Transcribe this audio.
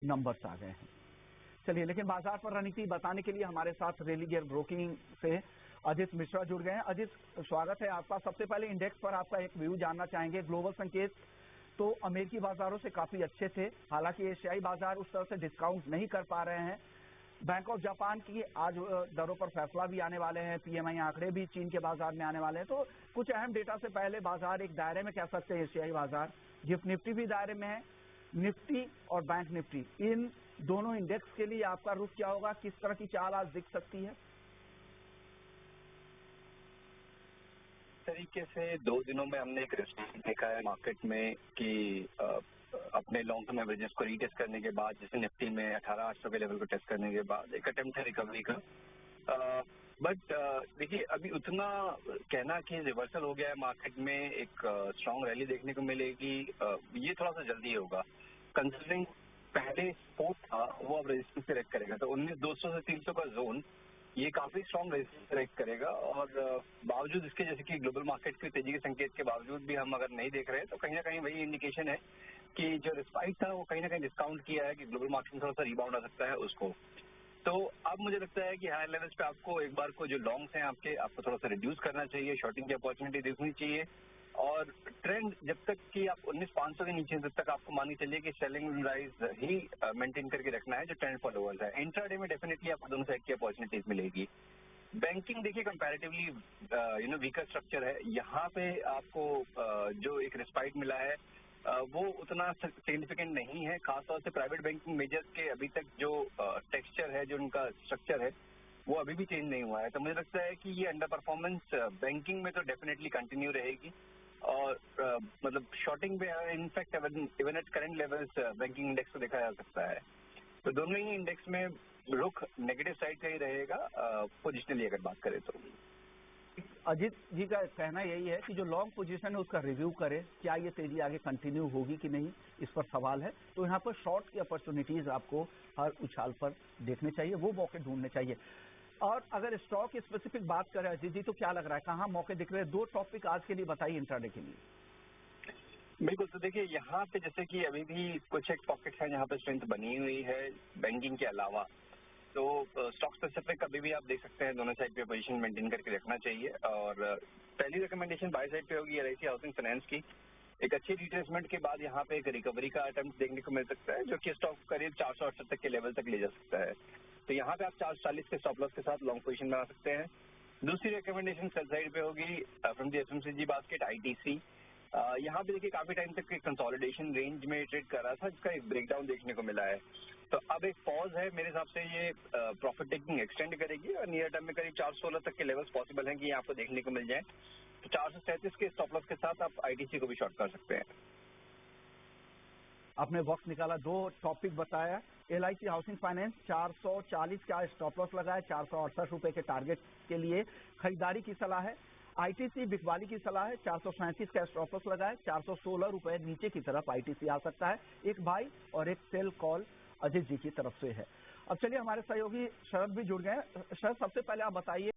Numbers आ गए हैं। चलिए, लेकिन बाजार पर रणनीति बताने के लिए हमारे साथ रेलिगेयर ब्रोकिंग से अजित मिश्रा जुड़ गए हैं। अजित, स्वागत है आपका। सबसे पहले इंडेक्स पर आपका एक व्यू जानना चाहेंगे। ग्लोबल संकेत तो अमेरिकी बाजारों से काफी अच्छे थे, हालांकि एशियाई बाजार उस तरह से डिस्काउंट नहीं कर पा रहे हैं। बैंक ऑफ जापान की आज दरों पर फैसला भी आने वाले हैं, पीएमआई आंकड़े भी चीन के बाजार में आने वाले हैं, तो कुछ अहम डेटा से पहले बाजार एक दायरे में कह सकते हैं एशियाई बाजार। गिफ्ट निफ्टी भी दायरे में है। निफ्टी और बैंक निफ्टी, इन दोनों इंडेक्स के लिए आपका रुख क्या होगा? किस तरह की चाल आज दिख सकती है? तरीके से 2 दिनों में हमने एक रिस्पॉन्स देखा है मार्केट में कि अपने लॉन्ग टर्म एवरेजेस को रीटेस्ट करने के बाद, जैसे निफ्टी में 18,800 के लेवल को टेस्ट करने के बाद एक अटेम्प्ट है रिकवरी का। बट देखिए, अभी उतना कहना कि रिवर्सल हो गया है मार्केट में, एक स्ट्रांग रैली देखने को मिलेगी, ये थोड़ा सा जल्दी होगा। कंसिडरिंग पहले सपोर्ट था वो अब रेजिस्टेंस से रेक करेगा, तो 19,200 से 300 का जोन ये काफी स्ट्रांग रेजिस्टेंस रेक करेगा। और बावजूद इसके, जैसे कि ग्लोबल मार्केट के तेजी के संकेत के बावजूद भी हम अगर नहीं देख रहे हैं, तो कहीं ना कहीं वही इंडिकेशन है कि जो रिस्पाइट था वो कहीं ना कहीं डिस्काउंट किया है कि ग्लोबल मार्केट में थोड़ा सा रिबाउंड आ सकता है उसको। तो अब मुझे लगता है कि हायर लेवल्स पे आपको एक बार को जो लॉन्ग्स हैं आपको थोड़ा सा रिड्यूस करना चाहिए, शॉर्टिंग की अपॉर्चुनिटी देखनी चाहिए। और ट्रेंड जब तक कि आप 19,500 के नीचे, जब तक आपको मान के चलिए कि सेलिंग राइज ही मेंटेन करके रखना है जो ट्रेंड फॉलोअर्स है। इंट्राडे में डेफिनेटली आपको दोनों साइड की अपॉर्चुनिटीज मिलेगी। बैंकिंग देखिए कंपैरेटिवली वीकर स्ट्रक्चर है, यहाँ पे आपको जो एक रिस्पाइट मिला है वो उतना सिग्निफिकेंट नहीं है, खासतौर से प्राइवेट बैंकिंग मेजर्स के अभी तक जो टेक्सचर है, जो उनका स्ट्रक्चर है, वो अभी भी चेंज नहीं हुआ है। तो मुझे लगता है कि ये अंडर परफॉर्मेंस बैंकिंग में तो डेफिनेटली कंटिन्यू रहेगी। और मतलब शॉर्टिंग में in fact even at current levels banking index को देखा जा सकता है। तो दोनों ही इंडेक्स में रुख नेगेटिव साइड का ही रहेगा पोजिशनली अगर बात करें तो। अजीत जी का कहना यही है कि जो लॉन्ग पोजीशन है उसका रिव्यू करें, क्या ये तेजी आगे कंटिन्यू होगी कि नहीं, इस पर सवाल है। तो यहाँ पर शॉर्ट की अपॉर्चुनिटीज आपको हर उछाल पर देखने चाहिए, वो मौके ढूंढने चाहिए। और अगर स्टॉक की स्पेसिफिक बात करें अजीत जी, तो क्या लग रहा है, कहाँ मौके दिख रहे हैं? 2 टॉपिक आज के लिए बताइए इंट्राडे के लिए। बिल्कुल, तो देखिए यहाँ पे जैसे कि अभी भी कुछ एक पॉकेट्स हैं जहाँ पे स्ट्रेंथ बनी हुई है बैंकिंग के अलावा। तो स्टॉक स्पेसिफिक अभी भी आप देख सकते हैं, दोनों साइड पे पोजीशन मेंटेन करके रखना चाहिए। और पहली रिकमेंडेशन बाय साइड पे होगी एलआईसी हाउसिंग फाइनेंस की। एक अच्छी रिट्रेसमेंट के बाद यहाँ पे एक रिकवरी का अटेम्प्ट देखने को मिल सकता है, जो कि स्टॉक करीब 468 तक के लेवल तक ले जा सकता है। तो यहाँ पे आप 440 के स्टॉप लॉस के साथ लॉन्ग पोजीशन बना सकते हैं। दूसरी रिकमेंडेशन सेल साइड पे होगी from the FMCG basket ITC. यहाँ पे देखिए काफी टाइम तक कंसोलिडेशन रेंज में ट्रेड कर रहा था, जिसका एक ब्रेकडाउन देखने को मिला है। तो अब एक पॉज है, मेरे हिसाब से ये प्रॉफिट टेकिंग एक्सटेंड करेगी और नियर टर्म में करीब 416 तक के लेवल्स पॉसिबल हैं कि ये आपको देखने को मिल जाए। तो 437 के स्टॉप लॉस के साथ आप आईटीसी को भी शॉर्ट कर सकते हैं। आपने वक्त निकाला, 2 टॉपिक बताया। एलआईसी हाउसिंग फाइनेंस 440 का स्टॉप लॉस लगाया, 468 रुपए के टारगेट के लिए खरीदारी की सलाह है। आईटीसी बिकवाली की सलाह है, 437 का स्टॉप लॉस लगाया, 416 रुपए नीचे की तरफ आईटीसी आ सकता है। एक बाई और एक सेल कॉल अजीत जी की तरफ से है। अब चलिए, हमारे सहयोगी शरद भी जुड़ गए। शरद, सबसे पहले आप बताइए